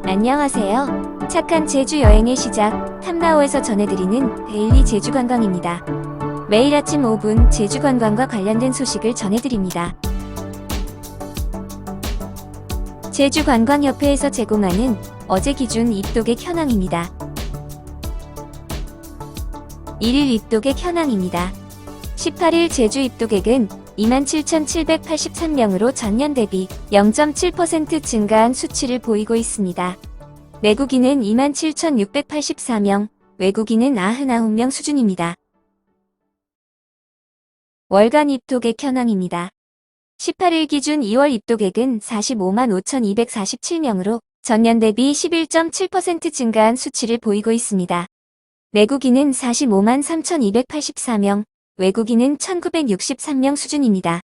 안녕하세요. 착한 제주 여행의 시작, 탐나오에서 전해드리는 데일리 제주 관광입니다. 매일 아침 5분 제주 관광과 관련된 소식을 전해드립니다. 제주관광협회에서 제공하는 어제 기준 입도객 현황입니다. 1일 입도객 현황입니다. 18일 제주 입도객은 27,783명으로 전년 대비 0.7% 증가한 수치를 보이고 있습니다. 내국인은 27,684명, 외국인은 99명 수준입니다. 월간 입도객 현황입니다. 18일 기준 2월 입도객은 45만 5,247명으로 전년 대비 11.7% 증가한 수치를 보이고 있습니다. 내국인은 45만 3,284명, 외국인은 1,963명 수준입니다.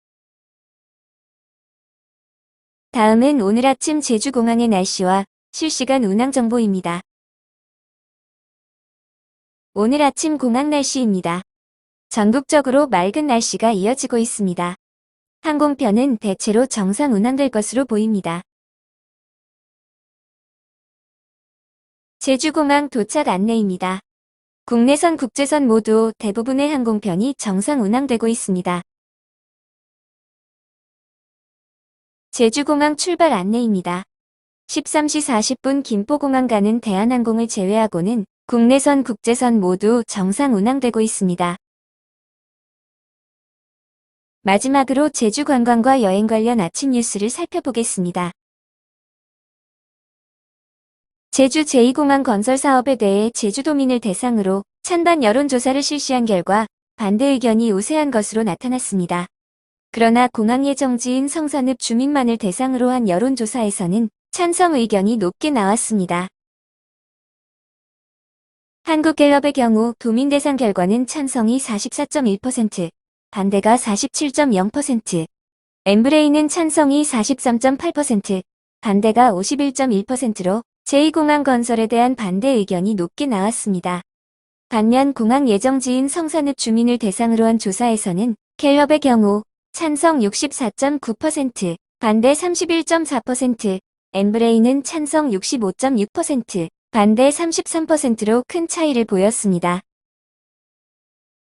다음은 오늘 아침 제주공항의 날씨와 실시간 운항 정보입니다. 오늘 아침 공항 날씨입니다. 전국적으로 맑은 날씨가 이어지고 있습니다. 항공편은 대체로 정상 운항될 것으로 보입니다. 제주공항 도착 안내입니다. 국내선 국제선 모두 대부분의 항공편이 정상 운항되고 있습니다. 제주공항 출발 안내입니다. 13시 40분 김포공항 가는 대한항공을 제외하고는 국내선 국제선 모두 정상 운항되고 있습니다. 마지막으로 제주 관광과 여행 관련 아침 뉴스를 살펴보겠습니다. 제주 제2공항 건설 사업에 대해 제주도민을 대상으로 찬반 여론조사를 실시한 결과 반대 의견이 우세한 것으로 나타났습니다. 그러나 공항 예정지인 성산읍 주민만을 대상으로 한 여론조사에서는 찬성 의견이 높게 나왔습니다. 한국갤럽의 경우 도민 대상 결과는 찬성이 44.1%, 반대가 47.0%, 엠브레인은 찬성이 43.8%, 반대가 51.1%로 제2공항 건설에 대한 반대 의견이 높게 나왔습니다. 반면 공항 예정지인 성산읍 주민을 대상으로 한 조사에서는 갤럽의 경우 찬성 64.9%, 반대 31.4%, 엠브레인은 찬성 65.6%, 반대 33%로 큰 차이를 보였습니다.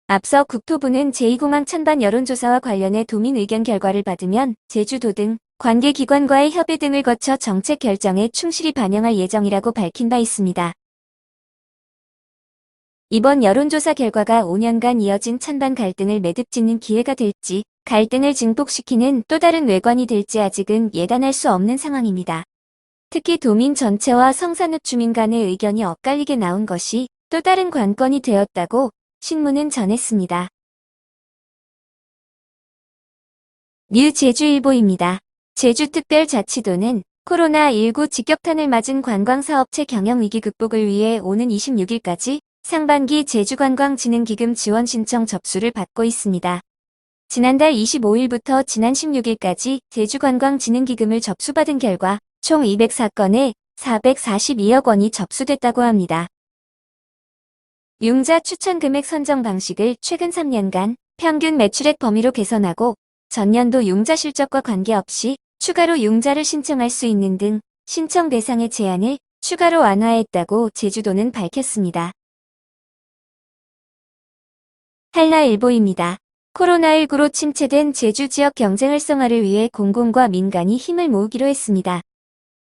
앞서 국토부는 제2공항 찬반 여론조사와 관련해 도민 의견 결과를 받으면 제주도 등 관계기관과의 협의 등을 거쳐 정책 결정에 충실히 반영할 예정이라고 밝힌 바 있습니다. 이번 여론조사 결과가 5년간 이어진 찬반 갈등을 매듭짓는 기회가 될지, 갈등을 증폭시키는 또 다른 외관이 될지 아직은 예단할 수 없는 상황입니다. 특히 도민 전체와 성산읍 주민 간의 의견이 엇갈리게 나온 것이 또 다른 관건이 되었다고 신문은 전했습니다. 뉴 제주일보입니다. 제주특별자치도는 코로나19 직격탄을 맞은 관광사업체 경영위기 극복을 위해 오는 26일까지 상반기 제주관광진흥기금 지원 신청 접수를 받고 있습니다. 지난달 25일부터 지난 16일까지 제주관광진흥기금을 접수받은 결과 총 204건에 442억 원이 접수됐다고 합니다. 융자 추천 금액 선정 방식을 최근 3년간 평균 매출액 범위로 개선하고 전년도 융자 실적과 관계없이 추가로 융자를 신청할 수 있는 등 신청 대상의 제한을 추가로 완화했다고 제주도는 밝혔습니다. 한라일보입니다. 코로나19로 침체된 제주 지역 경제 활성화를 위해 공공과 민간이 힘을 모으기로 했습니다.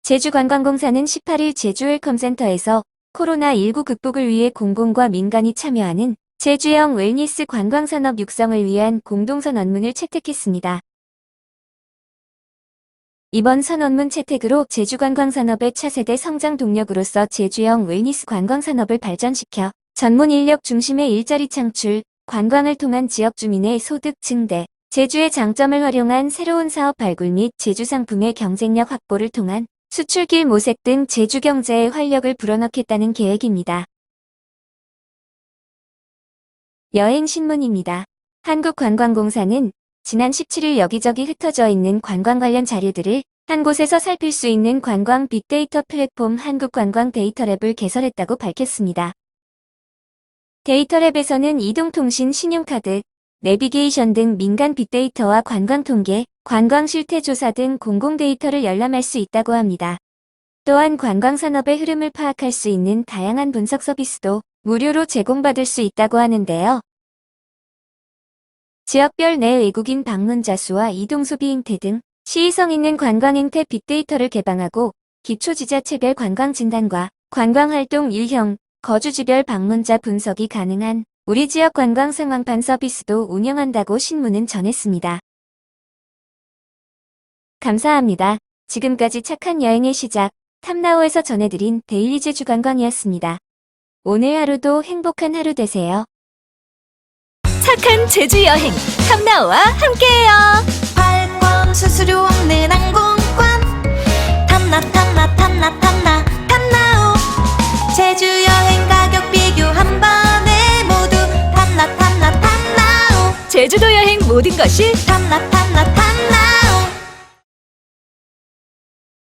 제주관광공사는 18일 제주웰컴센터에서 코로나19 극복을 위해 공공과 민간이 참여하는 제주형 웰니스 관광산업 육성을 위한 공동선언문을 채택했습니다. 이번 선언문 채택으로 제주관광산업의 차세대 성장 동력으로서 제주형 웰니스 관광산업을 발전시켜 전문 인력 중심의 일자리 창출, 관광을 통한 지역 주민의 소득 증대, 제주의 장점을 활용한 새로운 사업 발굴 및 제주 상품의 경쟁력 확보를 통한 수출길 모색 등 제주 경제에 활력을 불어넣겠다는 계획입니다. 여행신문입니다. 한국관광공사는 지난 17일 여기저기 흩어져 있는 관광 관련 자료들을 한 곳에서 살필 수 있는 관광 빅데이터 플랫폼 한국관광 데이터랩을 개설했다고 밝혔습니다. 데이터랩에서는 이동통신, 신용카드, 내비게이션 등 민간 빅데이터와 관광통계, 관광 실태 조사 등 공공 데이터를 열람할 수 있다고 합니다. 또한 관광산업의 흐름을 파악할 수 있는 다양한 분석 서비스도 무료로 제공받을 수 있다고 하는데요. 지역별 내 외국인 방문자 수와 이동소비 행태 등 시의성 있는 관광 행태 빅데이터를 개방하고 기초지자체별 관광 진단과 관광활동 일형, 거주지별 방문자 분석이 가능한 우리 지역 관광 상황판 서비스도 운영한다고 신문은 전했습니다. 감사합니다. 지금까지 착한 여행의 시작, 탐나오에서 전해드린 데일리 제주관광이었습니다. 오늘 하루도 행복한 하루 되세요. 착한 제주 여행 탐나오와 함께해요. 발권 수수료 없는 항공권 탐나오 제주 여행 가격 비교 한 번에 모두 탐나오 제주도 여행 모든 것이 탐나